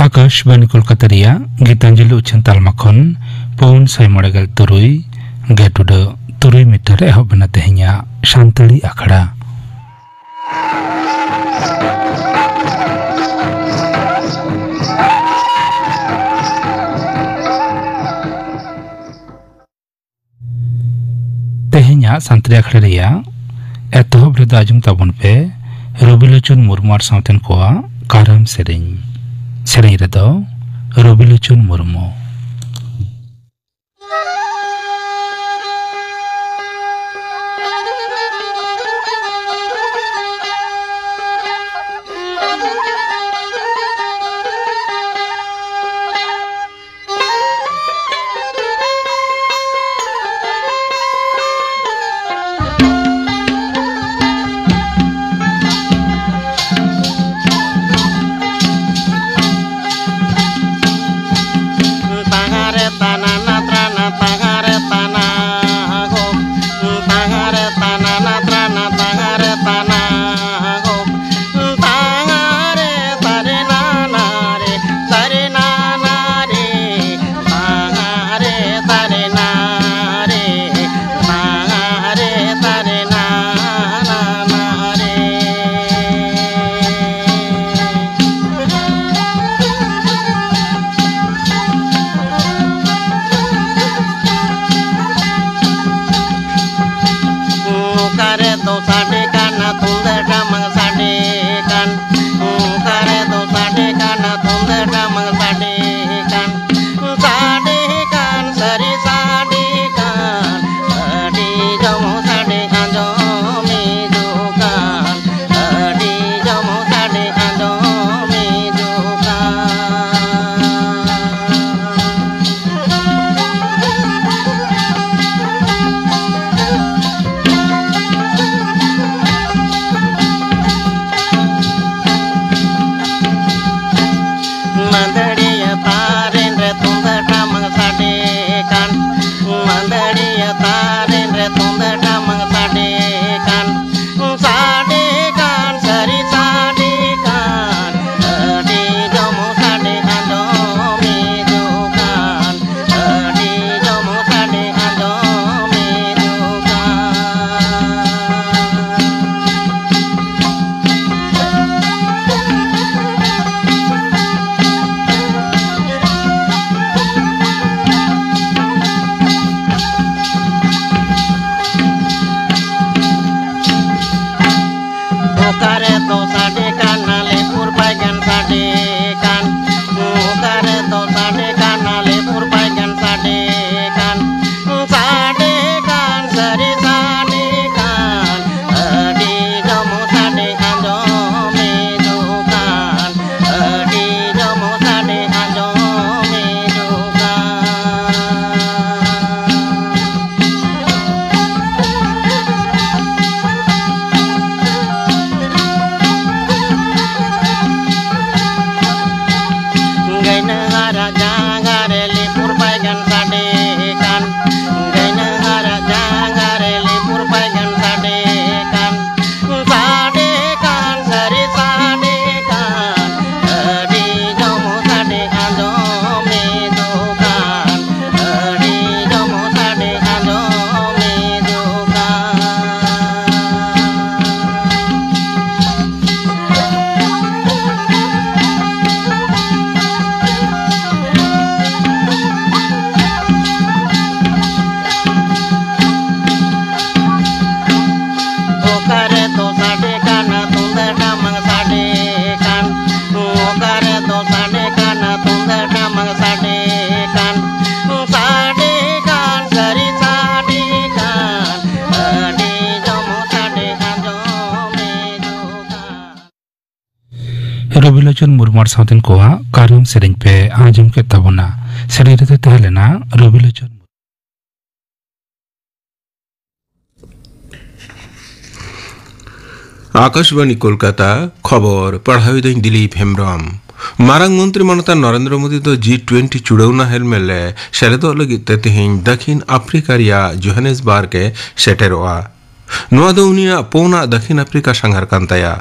आकाशवाणी कोलकाता गीतांजलि उच्चन तालमाखन पौन साइमोड़ेगल तुरुई गेटुड तुरुई मीटर एहबना तेहैया शांतली आखड़ा तेहैया शांतली आखड़ा रिया एतहब रे आजम ताबन पे रबिलोचन मुर्मुआर सावतेन कोआ कारम सेरेኝ रेदो रबिलोचन मुर्मू रबिलोचन मुर्मुआर सावतेन कोआ कारम सेरेኝ पे आजम के तबना सेरेኝ रे तहलेना रबिलोचन आकाशवाणी कोलकाता खबर पढ़ाई दिन दिलीप हेम्ब्रम मारंग मंत्री मनता नरेंद्र मोदी तो G20 चुड़ौना हेलमेले सेलेदो लगित तेहिं दक्षिण अफ्रीका रिया जोहानेसबर्ग के सेटेरोआ नोआ दो उनिया पोना दक्षिण अफ्रीका संघार कांताया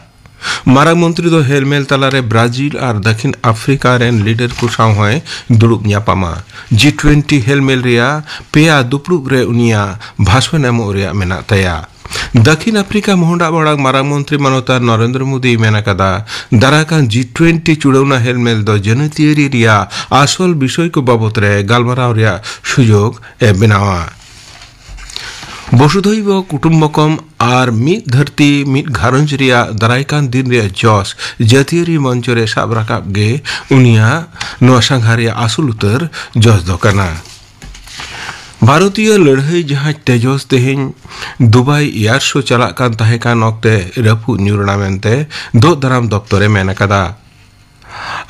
मारंग मंत्री दो हेलमेल तलारे ब्राजील और दक्षिण अफ्रीका रेन लीडर को सावहे दुड़ुब न्यापामा G20 हेलमेल रिया पेया दुपड़ुब रे उनिया भाषण एमो रिया मेना तया दक्षिण अफ्रीका मोहंडा बड़ा मारंग मंत्री मनोता नरेंद्र मोदी मेना कदा दाराकान G20 चुड़ौना हेलमेल दो जनतियरी रिया आसल विषय को बाबत रे गालमाराव रिया सुयोग ए बेनावा वसुधैव कुटुम्बकम और मिद धरती मिद घारंज रिया दारायकान दिन रिया जस जातीयरी मंचरे साब राकाब गे उनिया नोआ संघारिया आसुल उतर जस दोकाना भारतीय लड़ाई जहाज तेजस तेहिं दुबई एयर शो चला कान तहेकान ऑक्ते रफु न्यूरना मेनते दो दराम दफ्तरे मेनकदा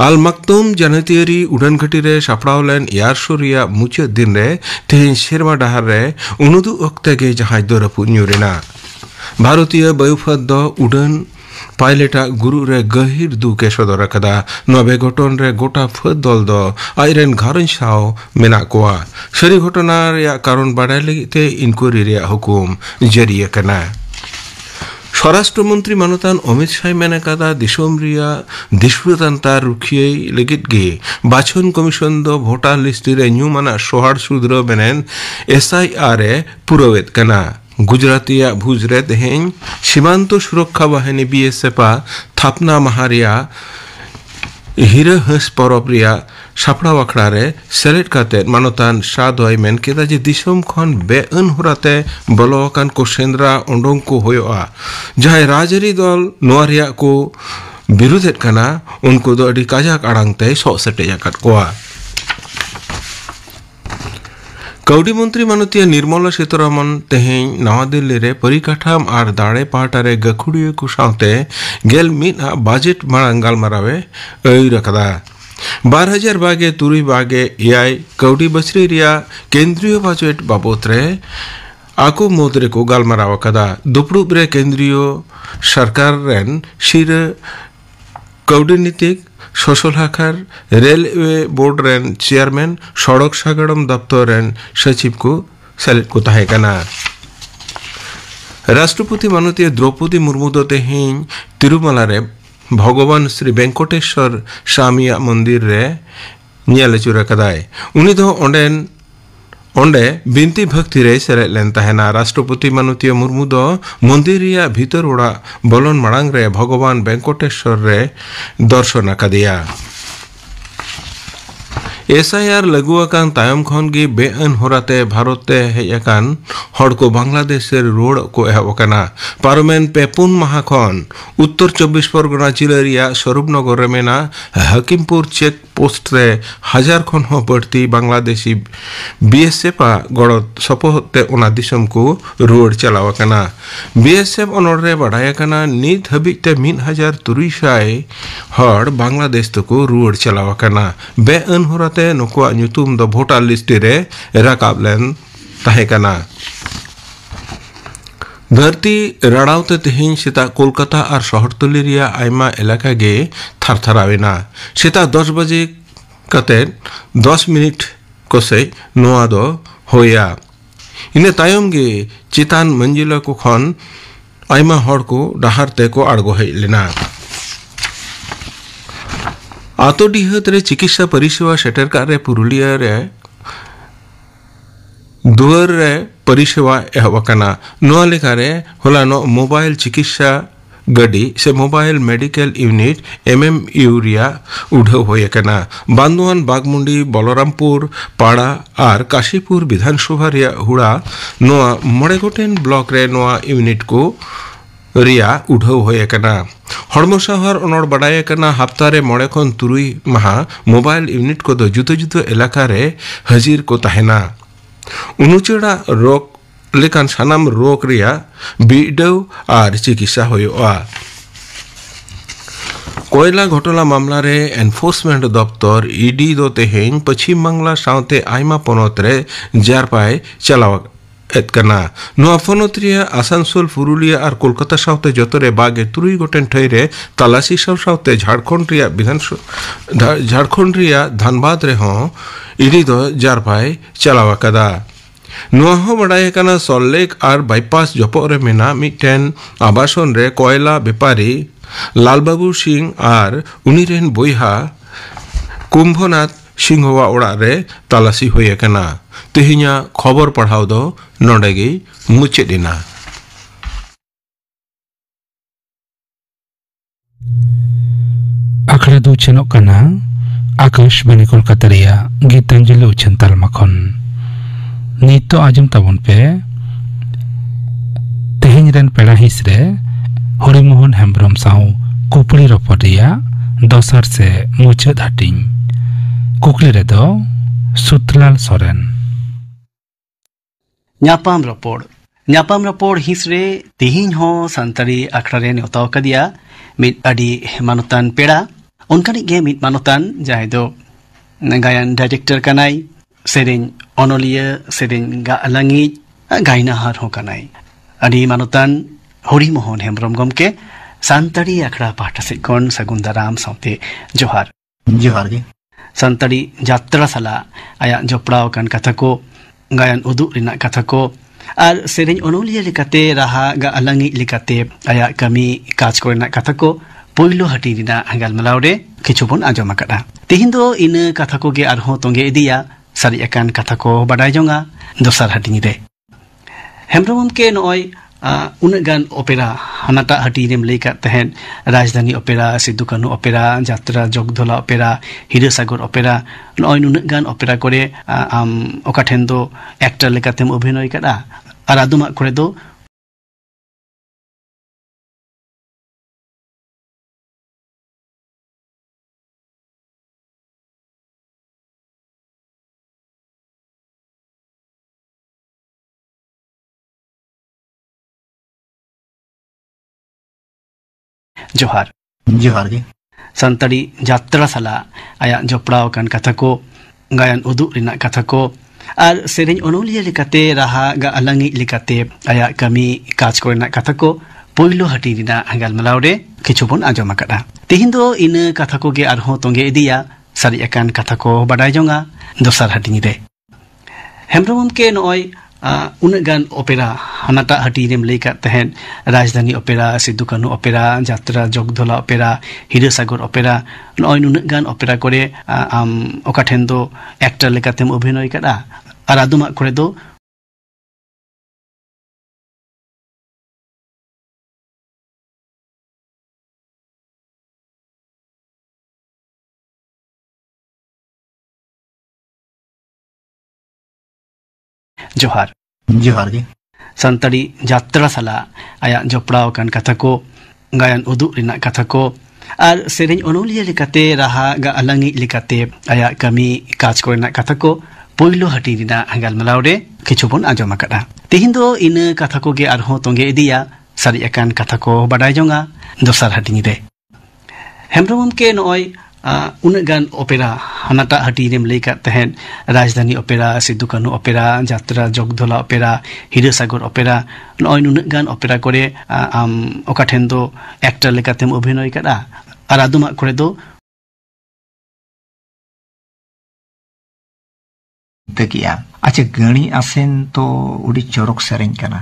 आल मक्तुम जनतियरी उड़न घटी रे सापड़ावलेन एयर शो रिया मुचाद दिन रे तेहिं शेरमा डाहार रे उनुदु ऑक्ते गे जहाज दो रफु न्यूरेना भारतीय वायुफत दो उड़न पायलटा गुरु रे गहिर दुके सदर कदा नबे घटन रे गोटा फत दल दो आइरेन घारन साव मेना कोआ सरी घटना रे कारण बाडाय लगिते इनक्वायरी रे हुकुम जारी कना स्वराष्ट्र मंत्री मानतान अमित शाह मेना कदा दिसोम रिया दिसपुतांता रुखिये लगित गे बाछन कमिशन दो भोटार लिस्ट रे न्यूमाना सोहार सुद्र बेनेन SIR ए पुरोवेत कना गुजरातिया भुजरे तेहें सीमांत सुरक्षा बाहिनी BSF थापना महारिया हिरे हंस परब रिया सापड़ा वाखड़ा रे सेलेट काते मानतान सादय मेन केदा जे दिसम खन बेअन हुराते बलोकान को सेंद्रा ओंडोंग को होयोआ जहां राजरी दल नोआरिया को विरोधेत कना उनको दो अडी काजाक आड़ांगते सो सेटे जाकत कोआ कौडी मंत्री मानतीय निर्मला सीतारमन तेहें नवा दिल्ली रे परिकाठाम और दाड़े पाटारे गखुड़ियो को सावते गेल मिद बजट मांग गालमारावे रखदा 12,000 बागे तुरी बागे एआई कौडी बछरी रिया केंद्रीय बजट बाबत रे आको मोदरे को गालमाराव कदा दुपड़ुब रे केंद्रीय सरकार रेन शिर कौडी नीतिक सोशल हाखार रेलवे बोर्ड रेन चेयरमैन सड़क सागड़म दफ्तर रेन सचिव को सेलेक्ट को तहेकाना राष्ट्रपति मानतीय द्रौपदी मुर्मू दो तेहिं तिरुमला रे भगवान श्री वेंकटेश्वर स्वामी मंदिर रे नियाले चुरा कदाय उनी दो ओंडे बिनती भक्ति रे सेले लेन तहेना राष्ट्रपति मानतीय मुर्मू दो मंदिर रिया भीतर ओड़ा बोलन मांग रे भगवान वेंकटेश्वर रे दर्शन कदिया SIR लगुआकान तायम खन गे बेअन होराते भारते हेयाकान हड़ को बांग्लादेश रोड को एहबकना पार्मेन पेपुन महाखन उत्तर 24 परगना जिला रिया स्वरूपनगर मेना हकीमपुर चेक पोस्ट रे 1000 खन हो बढ़ती बांग्लादेशी BSF गड़त सपोहते ओना दिसम को रोड चलावकना BSF अनोरे बढ़ायाकना नित हबिते 1300 हड़ बांग्लादेश को रोड चलावकना बेअन होराते नुकुआ नुतुम दो भोटार लिस्ट रे राकाबलेन तहेकना धरती रड़ावते तेहिं सेता कोलकाता और शहरतली रिया आयमा इलाका गे थारथारावेना सेता 10 बजे कते 10 मिनट कोसे नोआ दो होया इने तायम गे चितान मंजिला को खन आयमा हड़ को डाहारते को आड़गो है लेना आतोडीहत रे चिकित्सा परिसेवा सेटर रे पुरुलिया रे दुआर रे परिसेवा एहबकना नोआ लेखा रे होलानो मोबाइल चिकित्सा गडी से मोबाइल मेडिकल यूनिट MMU रिया उढ़व होयकना बांदुआन बागमुंडी बलरामपुर पाड़ा और काशीपुर विधानसभा रिया हुड़ा नोआ मड़ेगोटेन ब्लॉक रे नोआ यूनिट को रिया उढ़व होयकना हड़मो शहर अनड़ बड़ायकना हफ्तारे मड़े खन तुरुई माहा मोबाइल यूनिट को दो जुतो जुतो इलाका रे हाजिर को तहेना उनुचड़ा रोग लेकान सानाम रोग रिया बिडव और चिकित्सा होयोआ कोयला घोटाला मामला रे एनफोर्समेंट दफ्तर ED दो तेहें पश्चिम बांग्ला सावते आयमा पनत रे जारपाय चलाव एतना नोआ फनोत्रिया आसानसोल पुरुलिया और कोलकाता साउते जोतरे बागे तुरुई गोटेन ठैरे तलाशी साउते झारखंड रिया धनबाद रे हों इनी दो जारपाई चलावा कदा नोआ हो बड़ाई कना सॉल्लेक और बाईपास जोपो रे मेना मिटेन आवासन रे कोयला व्यापारी लालबाबू सिंह और उनीरेन बोयहा कुंभनाथ सिंहवा ओड़ा रे तलाशी होये कना तेहिया खबर पढ़ाव दो नोडेगी मुचेदिना आखड़ा दो चेनो कना आकाश बनी कोलकाता रिया गीतांजलि उछन तालमाखन नितो आजम ताबन पे तेहिन रेन पेड़ा हिस रे हरिमोहन हेम्ब्रम साउ कुपड़ी रपड़ रिया दसर से मुचाद हाटिंग कुकली रे दो सुतलाल सोरेन ᱧᱟᱯᱟᱢ ᱨᱚᱯᱚᱲ ᱦᱤᱸᱥ ᱨᱮ ᱛᱮᱦᱮᱧ ᱦᱚᱸ ᱥᱟᱱᱛᱟᱲᱤ ᱟᱠᱷᱲᱟ ᱨᱮ ᱱᱮᱣᱛᱟ ᱟᱠᱟᱫᱮᱭᱟ ᱢᱤᱫ ᱟᱹᱰᱤ ᱢᱟᱱᱚᱛᱟᱱ ᱯᱮᱲᱟ ᱚᱱᱠᱟᱱᱤᱡ ᱜᱮ ᱢᱤᱫ ᱢᱟᱱᱚᱛᱟᱱ ᱡᱟᱦᱟᱸᱭ ᱫᱚ ᱜᱟᱭᱟᱱ ᱰᱟᱭᱨᱮᱠᱴᱚᱨ ᱠᱟᱱᱟᱭ ᱥᱮᱨᱮᱧ ᱚᱱᱚᱞᱤᱭᱟᱹ ᱥᱮᱨᱮᱧ ᱜᱟᱞᱟᱝᱤᱡ ᱜᱟᱭᱱᱟᱦᱟᱨ ᱦᱚᱸ ᱠᱟᱱᱟᱭ ᱟᱹᱰᱤ ᱢᱟᱱᱚᱛᱟᱱ ᱦᱚᱨᱤᱢᱳᱦᱚᱱ ᱦᱮᱢᱵᱨᱚᱢ ᱜᱚᱢᱠᱮ ᱥᱟᱱᱛᱟᱲᱤ ᱟᱠᱷᱲᱟ ᱯᱟᱦᱴᱟ ᱥᱮᱫ ᱠᱷᱚᱱ ᱥᱟᱹᱜᱩᱱ ᱫᱟᱨᱟᱢ ᱥᱟᱶᱛᱮ ᱡᱚᱦᱟᱨ ᱜᱮ ᱥᱟᱱᱛᱟᱲᱤ ᱡᱟᱛᱨᱟ ᱥᱟᱞᱟᱜ ᱟᱭᱟᱜ ᱡᱚᱯᱲᱟᱣ ᱟᱠᱟᱱ ᱠᱟᱛᱷᱟ ᱠᱚ गायन उदुग रिना कथा को और सेरेñ ओनोलिया लेकाते राहा गालांगी लेकाते आया कमी काज कोरेना कथा को पोइलो हटी रिना गालमालाव रे किछुबन आंजम आकादा तेहिन दो इन कथा को गे आरहों तोंगे इदिया सारी अकान कथा को बाडाय जोंगा दोसार हटिनी रे हेम्ब्रम के नय उन्नत गान ओपेरा हनाटा हटी रेम लेका तहन राजधानी ओपेरा सिद्धू कान्हू ओपेरा जात्रा जगधोला ओपेरा हिरसागर ओपेरा नय उन्नत गान ओपेरा करे आम ओका ठेन दो एक्टर लेकातेम अभिनय करा और आदुमा करे दो जोहार गे सानताड़ी जात्रा साला आया जपड़ाव कान कथा को गायन उदुग रिना कथा को और सेरेñ ओनोलिया लेकाते राहा गालांगी लेकाते आया कमी काज कोरेना कथा को पोइलो हटी रिना गालमालाव रे किछुबन आंजम आकादा तेहिन दो इन कथा को गे आरहों तोंगे इदिया सारी अकान कथा को बाडाय जोंगा दोसार हटिनी रे हेम्ब्रम के नय उन्नत गान ओपेरा हनाटा हटी रेम लेका तहन राजधानी ओपेरा सिद्धू कान्हू ओपेरा जात्रा जगधोला ओपेरा हिरसागर ओपेरा नय उन्नत गान ओपेरा करे आम ओका ठेन दो एक्टर लेकातेम अभिनय करा और आदुमा करे दो जोहार गे सानताड़ी जात्रा साला आया जपड़ाव कान कथा को गायन उदुग रिना कथा को और सेरेñ ओनोलिया लेकाते राहा गालांगी लेकाते आया कमी काज कोरेना कथा को पोइलो हटी रिना गालमालाव रे किछुबन आंजम आकादा तेहिन दो इन कथा को गे आरहों तोंगे इदिया सारी अकान कथा को बाडाय जोंगा दोसार हटिनी रे हेम्ब्रम के नय उन्नत गान ओपेरा हनाटा हटी रेम लेका तहन राजधानी ओपेरा सिद्धू कान्हू ओपेरा जात्रा जगधोला ओपेरा हिरसागर ओपेरा नय उन्नत गान ओपेरा करे आम ओका ठेन दो एक्टर लेकातेम अभिनय करा और आदुमा करे दो तकिया अच्छा गणी आसेन तो उड़ी चौरक सेरेñ कना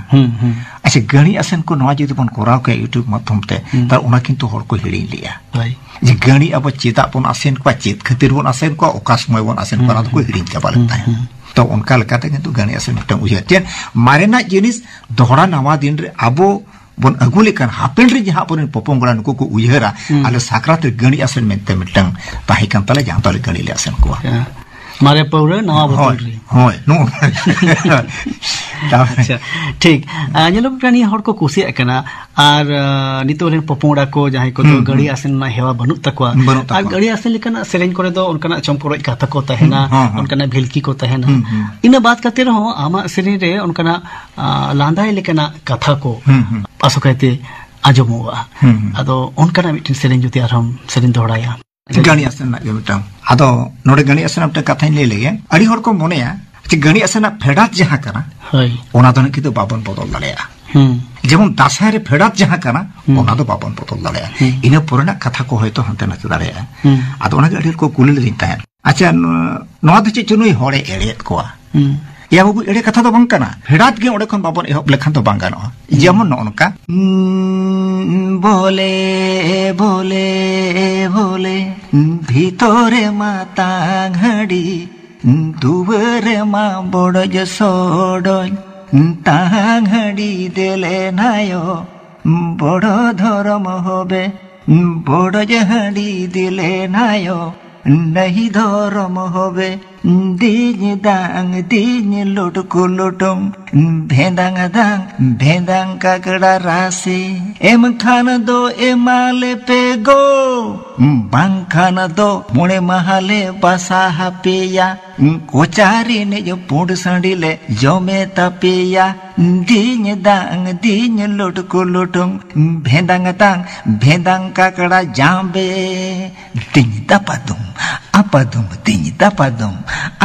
अच्छा गणी आसेन को नवा जुदी बन कोराव के यूट्यूब माध्यम ते तार उना किंतु हर को हिड़ी लिया जे गणी अब चेता बन आसेन को चेत खातिर बन आसेन को ओका समय बन आसेन को को हिड़ी चाबा लगता है तो उनका लगाते किंतु गणी आसेन मिटंग उया तेन मारेना जिनिस दोहरा नवा दिन रे आबो बन अगुले कान हापेन रे जहां बन पोपोंगला नुको को उयहरा आले साकरात गणी आसेन मेनते मिटंग ताहि कान तले जहां तले गणी ले आसेन को मारे पौरे नवा बोतल रे होय नो अच्छा ठीक जेलो प्राणी हर को कुसी एकना और नितो रे पपोंडा को जहां को तो गड़ी आसेन ना हेवा बनु तकवा और गड़ी आसेन लेकना सेरेñ करे दो उनकना चंपरोज कथा को तहेना उनकना भेलकी को तहेना इना बात करते रहो आमा सेरेñ रे उनकना लांदाय लेकना कथा को आसोकायते आजमोवा अदो उनकना मिटिन सेरेñ जुती आरहम सेरेñ दोहराया गणी आसेन ना मिटाम आदो नोडे गणी आसेन अपने कथा ले लेगे अड़ी हर को मोनेया गणी आसेना फेडात जहाँ कना ओना तो किंतु बाबन बदल दाड़ेया जेमन दासाय रे फेडात जहाँ कना ओना तो बाबन बदल दाड़ेया इना पुराना कथा को होयतो हंते नाते दाड़ेया आदो ओना गडी को कुली लेदिन ताहेन अच्छा नोआ दो चेद नुई होड़े एड़ेत कोआ या बाबू एड़े कथा तो बांग कना फेडात गे ओडे खन बाबन एहब लेखान तो बांग गानोआ जेमन नोनका बोले बोले बोले भितरे मातांग हडी दुवरे मा बड़ज सोडज तांग हडी देले नायो बड़ धर्म होबे बड़ज हडी दिले नायो नहीं धर्म होबे दिन दांग दिन लुटकु लुटुम भेंदांग दांग भेंदांग काकड़ा राशि एम खान दो एमाले पे गो बांग खान दो मुड़े महाले बसा हापिया कोचारी ने जो पुंड संडीले जमे तापिया दिन दांग दिन लुटकु लुटुम भेंदांग दांग भेंदांग काकड़ा जाम्बे दिन दापादुम apadum tinyi dapadum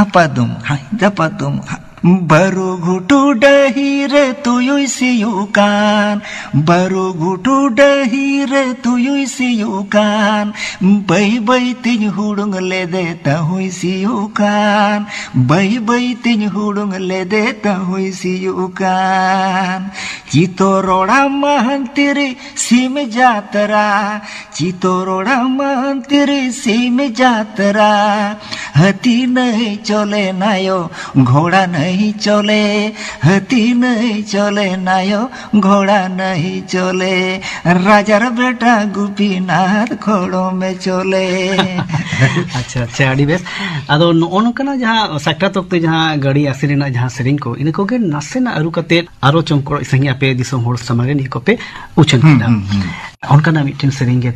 apadum hai dapadum baru gutu dahire tuyui siyukan baru gutu dahire tuyui siyukan bai bai tinyi hudung lede tahui siyukan bai bai tinyi hudung lede tahui siyukan Citoroda mantiri sim jatra Citoroda mantiri sim jatra hati nahi chole nayo ghoda nahi chole hati nahi chole nayo ghoda nahi chole rajar beta gupinath khodo mein chole अच्छा अच्छा आड़ी base आदो नोनकना जहां सकटा Tauktae जहां गड़ी आसिरिना जहां सेरिंग को इनको के नासेना अरु कते आरो चमको संगी आपे दिसो होड़ समागे नि कोपे उछन किदा उनकना मिटिन सेरिंग गे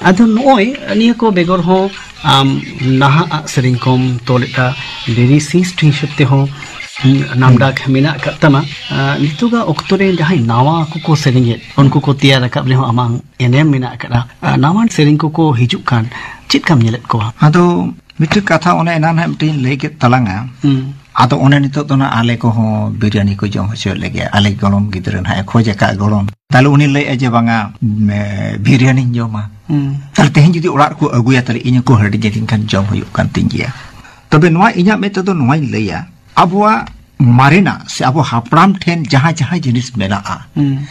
आदो नोय निया को बेगर हो नाहा सेरिंग कोम तोलेटा बेरी सिस्ट हिसते हो नामडा खमिना कतमा नितुगा ओक्तोरे जहां नावा को सेरिंग उनको को तिया रकब रे हो अमांग एनेम मिना करा नावान सेरिंग को हिजुक कान चित काम नेलेत को आदो मिट कथा ओने एनान है मिटिन लेके तलांगा आदो ओने नितो तो ना आले को हो बिरयानी को जम होचो लेगे आले गलम गिदरन है खोजे का गलम ताले उनी ले अजे बांगा बिरयानी जमा ताले तेहन जुदी ओड़ा को अगुया ताले इnya को हडी जेदिन kan जम होयो kan tinggia तबे नोआ इnya मेते तो नोआ लेया अबवा मारेना से अब हापड़ाम ठेन जहां जहां जिनिस मेनाआ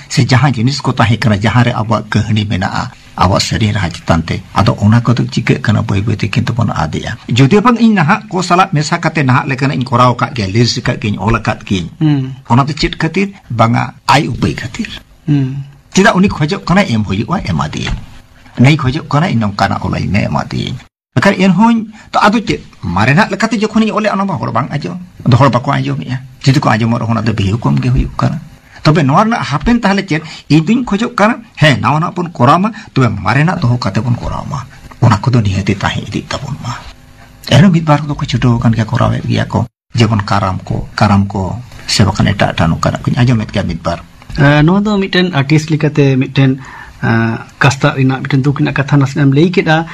से जहां जिनिस को ताहे करा जहां रे अब कहानी मेनाआ अब शरीर हाजतानते आदो ओना को तो चिके कना बय बय ते किंतु बन आदिया जदि बंग इन नहा को साला मेसा कते नहा लेकन इन कोराव का गे लिरिस का गिन ओला कात गिन ओना तो चिट खातिर बांगा आई उबई खातिर चिदा उनी खोजो कना एम होयुआ एमादी नहीं खोजो कना इन नंकाना ओलाई ने एमादी Bakar en hon to adu che marena lekate jokhoni ole ana ba hor bang ajo do hor bako ajo miya jitu ko ajo mor hona do bihu kom ge huyuk kana tobe nor na hapen tahle che idin khojok kana he nawana pun korama tobe marena to kate pun korama ona ko do nihati tahe idi tabun ma ero midbar ko chuto kan ke korawe giya ko jebon karam ko sebakan eta tanu kana kun ajo met ke midbar no do miten artist likate miten kasta ina miten duk na katha nasnam lei keda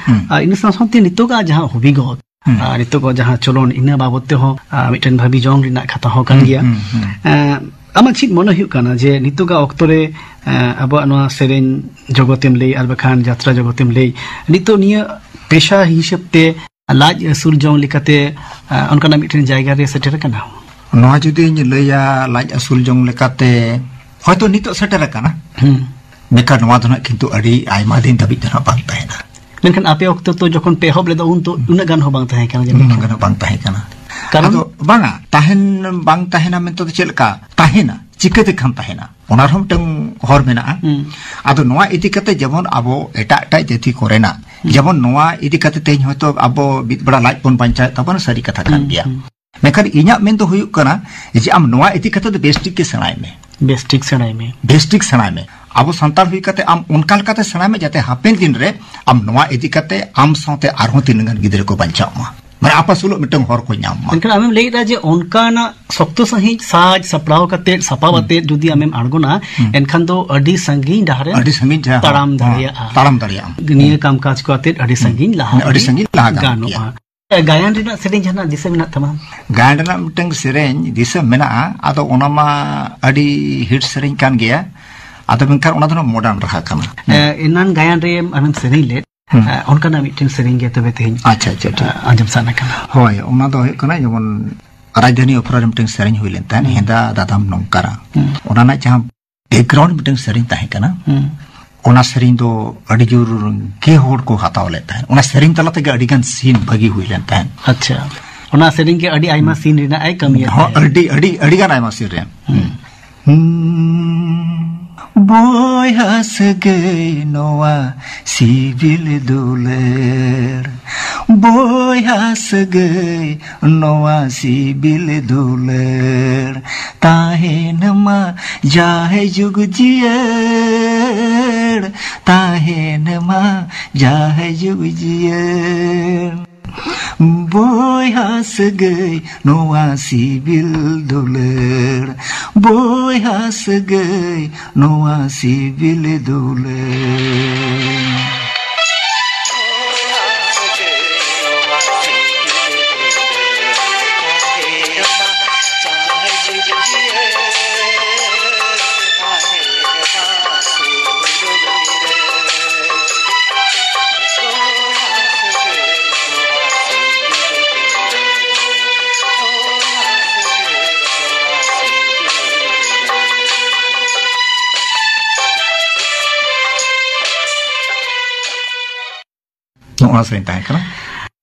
ina santi nitoga jaha hobi got nitoga jaha cholon ina babotte ho miten bhabi jong rina khatha ho kan gya ᱟᱢᱟᱜ ᱪᱮᱫ ᱢᱚᱱᱮ ᱦᱩᱭᱩᱜ ᱠᱟᱱᱟ ᱡᱮ ᱱᱤᱛᱚᱜᱟᱜ ᱚᱠᱛᱚ ᱨᱮ ᱟᱵᱚᱣᱟᱜ ᱱᱚᱣᱟ ᱥᱮᱨᱮᱧ ᱡᱚᱜᱚᱛᱮᱢ ᱞᱟᱹᱭ ᱟᱨ ᱵᱟᱠᱷᱟᱱ ᱡᱟᱛᱨᱟ ᱡᱚᱜᱚᱛᱮᱢ ᱞᱟᱹᱭ ᱱᱤᱛᱚᱜ ᱱᱤᱭᱟᱹ ᱯᱮশᱟ ᱦᱤᱥᱟᱹᱵ te ᱞᱟᱡ ᱟᱹᱥᱩᱞ ᱡᱚᱝ ᱞᱮᱠᱟᱛᱮ ᱚᱱᱠᱟᱱᱟᱜ ᱢᱤᱫᱴᱮᱱ ᱡᱟᱭᱜᱟ ᱨᱮ ᱥᱮᱴᱮᱨ ᱟᱠᱟᱱᱟ? ᱱᱚᱣᱟ ᱡᱩᱫᱤᱧ ᱞᱟᱹᱭᱟ ᱞᱟᱡ ᱟᱹᱥᱩल ᱡᱚᱝ ᱞᱮᱠᱟᱛᱮ ᱦᱚᱭᱛᱚ ᱱᱤᱛᱚᱜ ᱥᱮᱴᱮᱨ ᱟᱠᱟᱱᱟ, ᱢᱮᱱᱠᱷᱟᱱ ᱱᱚᱣᱟ ᱫᱚ ᱱᱟᱜ ᱠᱤᱱᱛᱩ ᱟᱹᱰᱤ ᱟᱭᱢᱟ ᱫᱤᱱ ᱫᱷᱟᱹᱵᱤᱡ ᱫᱚ ᱱᱟᱜ ᱵᱟᱝ ᱛᱟᱦᱮᱱᱟ। ᱢᱮᱱᱠᱷᱟन ᱟᱯᱮ ᱚᱠᱛᱚ ᱛᱚ ᱡᱚᱠᱷᱚᱱ ᱯᱮ ᱮᱦᱚᱵ ᱞᱮᱫᱟ ᱩᱱ ᱛᱚ ᱩᱱᱟᱹᱜ ᱜᱟᱱ ᱦᱚᱸ ᱵᱟᱝ ᱛᱟᱦᱮᱸ ᱠᱟᱱᱟ, ᱩᱱᱟᱹᱜ ᱜᱟᱱ ᱵᱟᱝ ᱛᱟᱦᱮᱸ ᱠᱟᱱᱟ। ᱟᱫᱚ ᱵᱟᱝᱟ ᱛᱟᱦᱮᱱ ᱵᱟᱝ ᱛᱟᱦᱮᱱᱟ ᱢᱮᱱᱛᱮ ᱫᱚ ᱪᱮᱫ ᱞᱮᱠᱟ ᱛᱟᱦᱮᱱᱟ, ᱪᱤᱠᱟᱹᱛᱮ ᱠᱷᱟᱱ ᱛᱟᱦᱮᱱᱟ ᱚᱱᱟ ᱨᱮᱦᱚᱸ ᱢᱤᱫᱴᱟᱝ ᱦᱚᱨ ᱢᱮᱱᱟᱜᱼᱟ। ᱟᱫᱚ ᱱᱚᱣᱟ ᱤᱫᱤ ᱠᱟᱛᱮ ᱡᱮᱢᱚᱱ ᱟᱵᱚ ᱮᱴᱟᱜ ᱡᱟᱹᱛᱤ ᱠᱚᱨᱮᱱᱟᱜ ᱡᱮᱢᱚᱱ ᱱᱚᱣᱟ ᱤᱫᱤ ᱠᱟᱛᱮ ᱛᱮᱦᱮᱧ ᱦᱚᱭᱛᱚ ᱟᱵᱚ ᱢᱤᱫ ᱵᱮᱲᱟ ᱞᱟᱡ ᱵᱚᱱ ᱵᱟᱧᱪᱟᱣᱮᱫ ᱛᱟᱵᱚᱱᱟ, ᱥᱟᱹᱨᱤ ᱠᱟᱛᱷᱟ ᱠᱟᱱ ᱜᱮᱭᱟ। ᱢᱮᱱᱠᱷᱟन ᱤᱧᱟᱹᱜ ᱢᱮᱱ ᱫᱚ ᱦᱩᱭᱩᱜ ᱠᱟᱱᱟ ᱡᱮ ᱟᱢ ᱱᱚᱣᱟ ᱤᱫᱤ ᱠᱟᱛᱮ ᱫᱚ ᱵᱮᱥᱴᱷᱤᱠ ᱜᱮ ᱥᱮᱬᱟᱭ ᱢᱮ। बेस्टिक सेणाय में बेस्टिक सेणाय में अब सानतार हुई कते आम उनका लकाते सेणाय में जाते हापेन दिन रे आम नवा इदी कते आम साथे आरहों तिनगन गिदरे को बंचाव मा माने आपा सुलो मिटंग हर को ᱧᱟᱢ मा लेकिन आमेम लेदा जे उनकाना सख्तो सही साज सपड़ाव कते सपावते जुदी आमेम अड़गोना एनखान दो अडी संगीन डाहरे ताड़ाम दाड़िया निये कामकाज को अते अडी संगीन लाहा गानोआ गायन रेना सेरेंज हना दिसे मेना तमा गायन रेना मिटंग सेरेंज दिसे मेना आदो ओनामा अडी हिट सेरेंज कान गया आदो मेनखान ओना दो मॉडर्न रहा काना इनान गायन रे आमेम सेरेंज ले उनका मिट्टन सेरेंज गया तबे तेहिं अच्छा अच्छा आंजम साना काना होय ओना दो हे काना जेमन राजधानी ओपरा मिट्टन सेरेंज हुई लेन तान हेंदा दादाम नंकारा ओना ना जहां बैकग्राउंड मिट्टन सेरेंज ताहे काना ओना सेरेंज दो अडी जोर के होड़ को हताव लेता है ओना सेरेंज तलाते के अडीगन सीन भगी हुई लेन तान अच्छा ओना सेरेंज के अडी आइमा सीन रेना आई कमी हो अडी गान आइमा सीन रे बोय हस गई नोआ सिबिल दुलेर बोय हस गई नोआ सिबिल दुलेर ताहेन मा जाहे जुग जियर ताहेन मा जाहे जुग जियर बोय हस गई नोआ सिबिल दुलेर बोय हस गई नोआ सिबिल दुलेर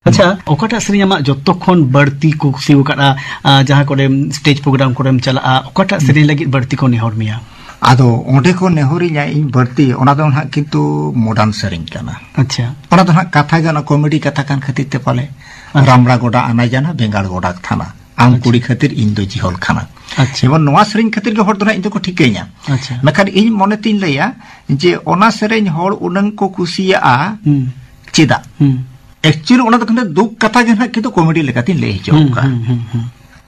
अच्छा ओकाटा सेरेंज आमा जत्तो खन बड़ती को कुसियो काटा जहां कोरे स्टेज प्रोग्राम कोरेम चला ओकाटा सेरेंज लगी बड़ती को नेहर मिया आदो ओंडे को नेहरी nya इन बड़ती ओना दो ना किंतु मॉडर्न सेरेंज काना अच्छा ओना दो ना कथा गाना कॉमेडी कथा कान खातिर ते पाले रामड़ा गोडा आना जाना बेंगाल गोडा थाना आम कुड़ी खातिर इन दो जिहल खाना अच्छा एबन नवा सेरेंज खातिर के हर दो ना इन को ठिकैया अच्छा मेखान इन मने तिन लैया जे ओना सेरेंज हर उनन को कुसिया चेदा एक्चुअली ओना तो दुख कथा गे ना किंतु कॉमेडी लेकाती ले हिजोका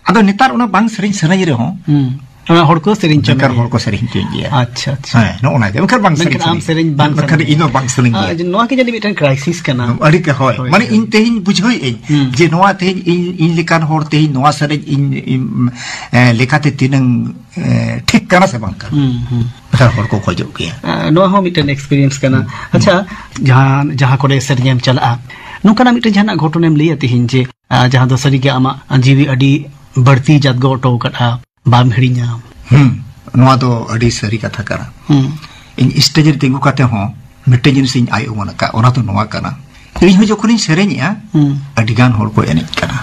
आदो नेतार ओना बांग सेरेंज सराय रे हो ओना हर को सेरेंज चकर हर को सेरेंज चेंजिया अच्छा अच्छा हां नो ओना गे मखर बांग सेरेंज आम सेरेंज बांग मखर इनो बांग सेरेंज नोआ के जदी मिटन क्राइसिस कना अड़ी के होय माने इन तेहिन बुझोय इन जे नोआ तेहिन इन लेकान हर तेहिन नोआ सेरेंज इन लेकाते तिनंग ठीक कना से बांग कर मखर हर को खोजो गया नोआ हो मिटन एक्सपीरियंस कना अच्छा जहां कोरे सेरेंज चला नोकाना मिटन जहां घटनेम लैया तेहिन जे जहां दो सरी के आमा जीवी अडी बढ़ती जात गो टो कटा बाम हिड़िया नोआ दो अडी सरी कथा करा इन स्टेज रे तिंगु काते हो मिटे जिनिस इन आय ओना का ओना तो नोआ कना इन हो जखोन इन सेरेंया अडी गान होड़ को एनेज कना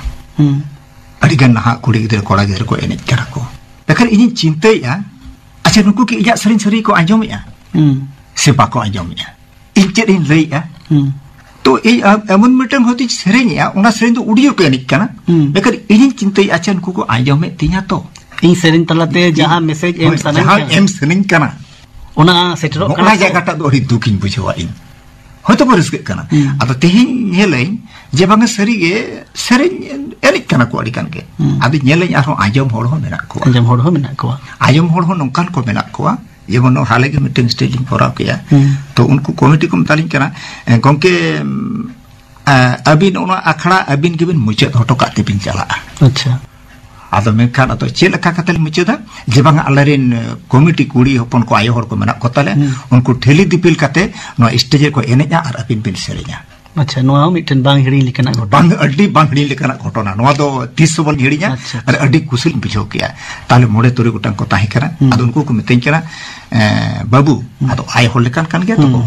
अडी गान नहा कुड़ी गिदर कोड़ा गिदर को एनेज करा को बेकर इन चिंताया अच्छा नुकु के इया सरी सरी को आंजोमया से बाको आंजोमया इन चेद इन लैया तो एमन मिटम होती सेरेंया ओना सेरेंज दो उडियो के एनेज कना बेकर इन चिंताया अच्छा नुकु को आंजोमे तिया तो इन सेरेंज तलाते जहां मैसेज एम सनन जहां एम सनन कना ओना सेटरो कना ओना जगह टा दो अडी दुखिन बुझवा इन होतो परिस्के कना आदो तेहिन नेलई जे बांगे सरी गे सेरेंज एनेज कना को अडी कान के आदो नेलई आरो आंजोम होड़ हो मेना को आंजोम होड़ हो नोंकान को मेना को जेमन हाले के मिटिंग स्टेजिंग कोराव किया तो उनको कमिटी को मतालिन कना गंके अबिन ओना अखड़ा अबिन के बिन मुचाद हटो काते बिन चला अच्छा Ado menkan atau cila kakatel mucuda jebang alarin komiti kuri hopon ko ayo hor ko menak kotale unku theli dipil kate no stage ko enenya ar apin pin serinya. Acha noa miten bang hiri likana ghotona. Bang adi bang hiri likana ghotona. Noa do 30 bol hirinya ar adi kusul bijau kia. Tale mode turi gutang ko tahi kara. Ado unku ko meten kara babu ado ayo hor likan kan gitu ko.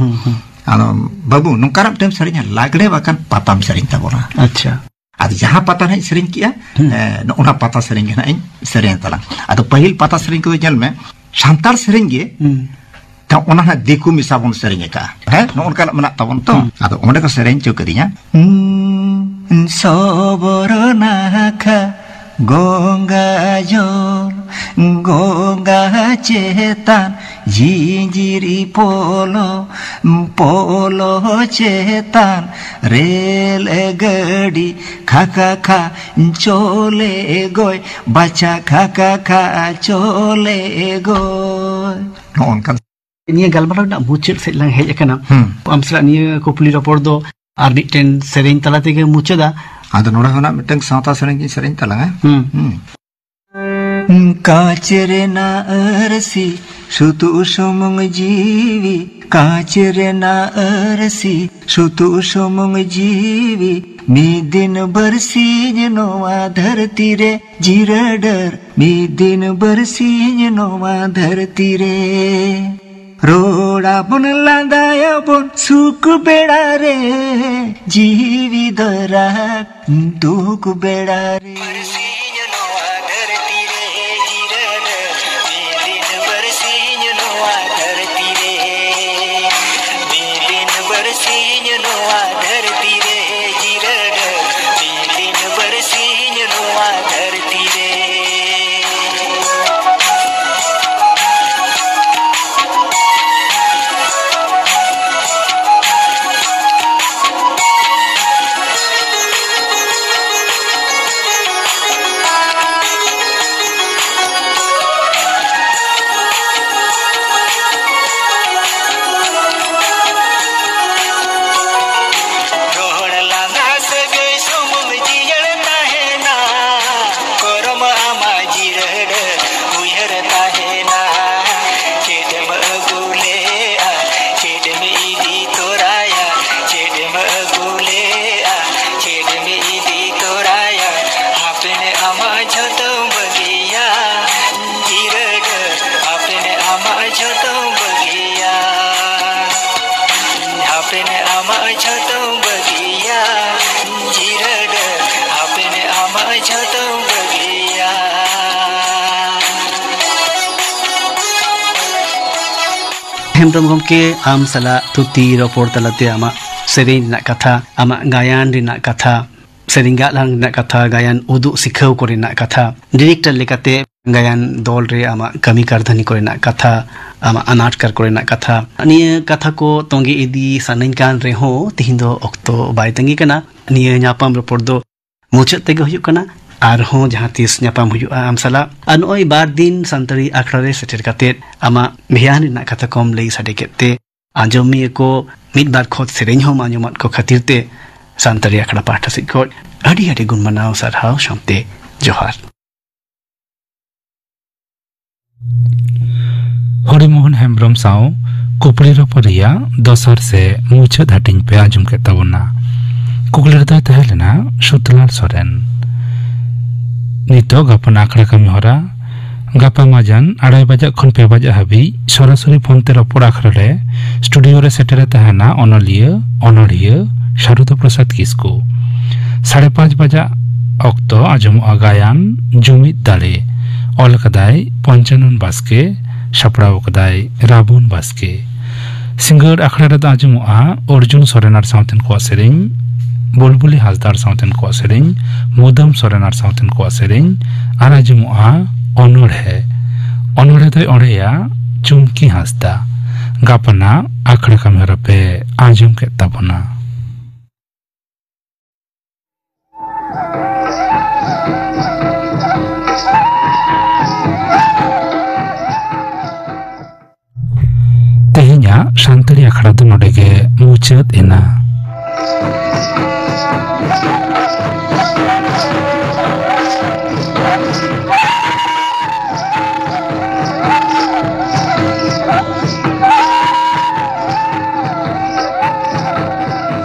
Ado babu nungkarap tem serinya lagde bahkan patam sering tabona. Acha. Ado jaha patah naik sering kia, una patah sering naik sering talang. Ado pahil patah sering ko jalme, santar sering ge, ta ona na deku misabon sering ka. No unka menak tawon to. Ado ona ko sering jo kedinya. Soborona ka gonga jol, gonga cetan, jinjiri polo, polo cetan, rel gadi, kakak chole goy, baca kakak chole goy. Non kan. Ini galbaran nak muncul selang hej kana. Amsra ni kopuli rapor do arniten sering tala tege muncul Ada nora hona miteng santa sering talang Kacirena ersi sutu somong jiwi Kacirena ersi sutu somong jiwi Midin bersih noa dharti re jiradar Midin bersih noa dharti re Roda pun landaya pun suku beda re jiwi darak duk beda re bersihnya noa dharti re jirana midin bersihnya noa dharti re midin bersihnya noa dharti re jirana midin bersihnya noa dharti re Hemram gomke am sala tuti rapor talate ama sering nak kata ama gayan rina kata seringa lang nak kata gayan uduk sikhau kore nak kata director lekate gayan dol re ama kami kardhani kore nak kata ama anatkar kore nak kata niya kata ko tonge idi sanain kan reho tihindo okto bai tangi kana niya nyapam rapor do muchat tege huyuk kana arho jahan tis nyapam huyu'a am sala anoi bar din santari akrare seter katet ama mehan nak kata kom lei sadekete anjomi ko mid bar khot sereng hom anjomat ko khatirte santari akra patha sikot adi adi gun manau sarhau shamte johar Harimohan Hembrom Sao कुकली रपरिया दसर से मुछद हटिंग पे आजम के तबना कुकली दा तहलना सुतलाल सोरेन नितो गपन आखड़ा कमी होरा गपा माजान 2:30 बजे खन 5 बजे हाबी सरासरि फोनते रपड़ आखड़ा रे स्टूडियो रे सेटेरे तहना अनलिया अनड़िया शारुद प्रसाद किस्कू 5:30 बजे अक्तो आजम गायन जुमित दाले ऑल कदाई पंचानन बास्के सपड़ाव कदाई राबुन बास्के सिंगर आखड़ा रे आजमुआ अर्जुन सोरेनार साउथन को सेरिंग बुलबुली हाजदार साउथन को सेरिंग मुदम सोरेनार साउथन को सेरिंग आर आजमुआ अनोढ़े अनोढ़े तो ओढ़ेया चुमकी हासदा गापना आखड़ा कमेरा पे आजम के तबना तेहिया शांतरी आखड़ा दो नोडेगे मुचत एना